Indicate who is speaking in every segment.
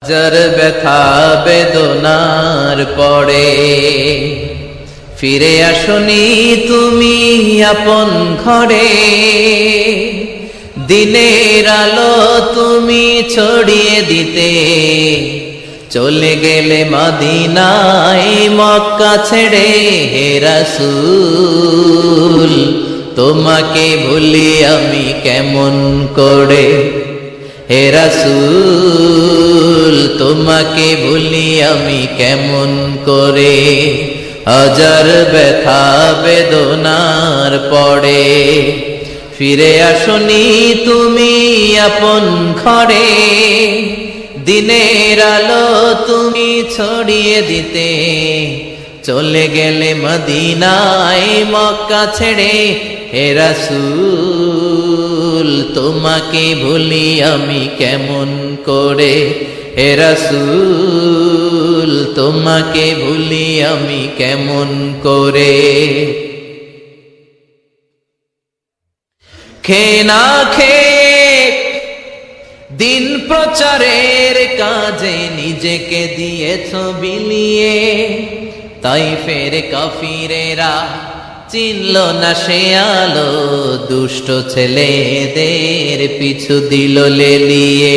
Speaker 1: যার ব্যথা বেদনার পরে ফিরে আসনি তুমি আপন ঘরে, দিনের আলো তুমি ছড়িয়ে দিতে চলে গেলে মদিনায় মক্কা ছেড়ে। হে রাসূল তোমাকে ভুলি আমি কেমন করে, হে রাসূল তোমাকে ভুলি আমি কেমন করে। হাজার ব্যথা বেদনার পরে ফিরে আসনি তুমি আপন ঘরে, দিনের আলো তুমি ছড়িয়ে দিতে চলে গেলে মদিনায় মক্কা ছেড়ে। হে রাসূল তোমাকে ভুলি আমি কেমন করে, হে রাসূল তোমাকে ভুলি আমি কেমন করে। খেয়ে না খেয়ে দিন প্রচারের কাজে নিজেকে দিয়েছ বিলিয়ে, তাইফের কাফিরেরা চিনল না সে আলো, দুষ্ট ছেলেদের পিছু দিল লেলিয়ে।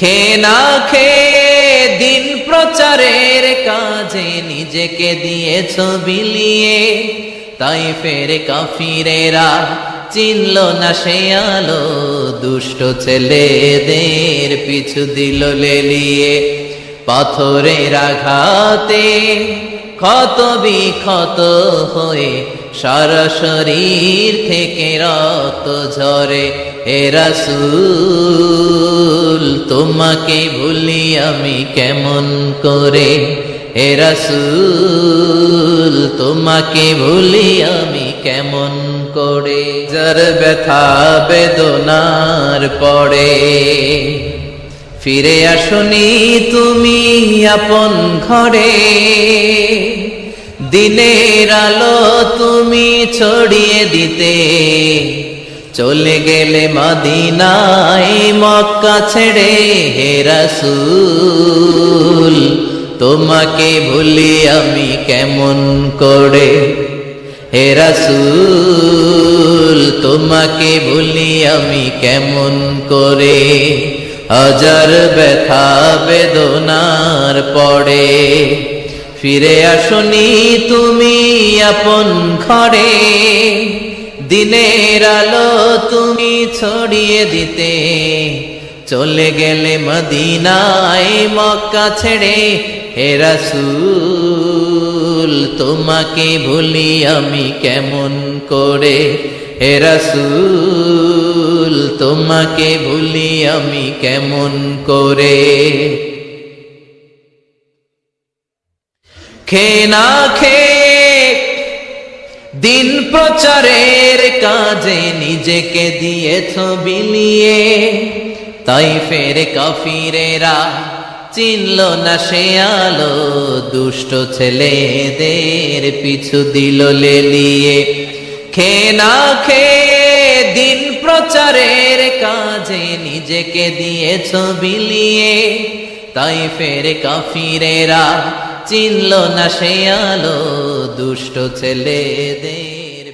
Speaker 1: খেয়ে না খেয়ে দিন প্রচারের কাজে নিজেকে দিয়েছ বিলিয়ে, তাইফের কাফিরেরা চিনল না সে আলো, দুষ্ট ছেলেদের পিছু দিল লেলিয়ে। পাথরের আঘাতে ক্ষত বিক্ষত হয়ে সারা শরীর থেকে রক্ত ঝরে। হে রাসূল তোমাকে ভুলি আমি কেমন করে, হে রাসূল তোমাকে ভুলি আমি কেমন করে। যার ব্যথা বেদনার পরে ফিরে আসনি তুমি আপন ঘরে, দিনের আলো তুমি ছড়িয়ে দিতে চলে গেলে মদিনায় মক্কা ছেড়ে। হে রাসূল তোমাকে ভুলি আমি কেমন করে, হে রাসূল তোমাকে ভুলি আমি কেমন করে। হাজার ব্যথা বেদনার পরে ফিরে আসনি তুমি আপন ঘরে, দিনের আলো তুমি ছড়িয়ে দিতে চলে গেলে মদিনায় মক্কা ছেড়ে। হে রাসূল তোমাকে ভুলি আমি কেমন করে, হে রাসূল তোমাকে ভুলি আমি কেমন করে। খেয়ে না খেয়ে দিন প্রচারের কাজে নিজেকে দিয়েছ বিলিয়ে, তাইফের কাফিরেরা চিনল না সে আলো, দুষ্ট ছেলেদের পিছু দিল লেলিয়ে। খেয়ে না খেয়ে দিন প্রচারের কাজে নিজেকে দিয়েছ বিলিয়ে, তাইফের কাফিরেরা চিনল না সে আলো, দুষ্ট ছেলেদের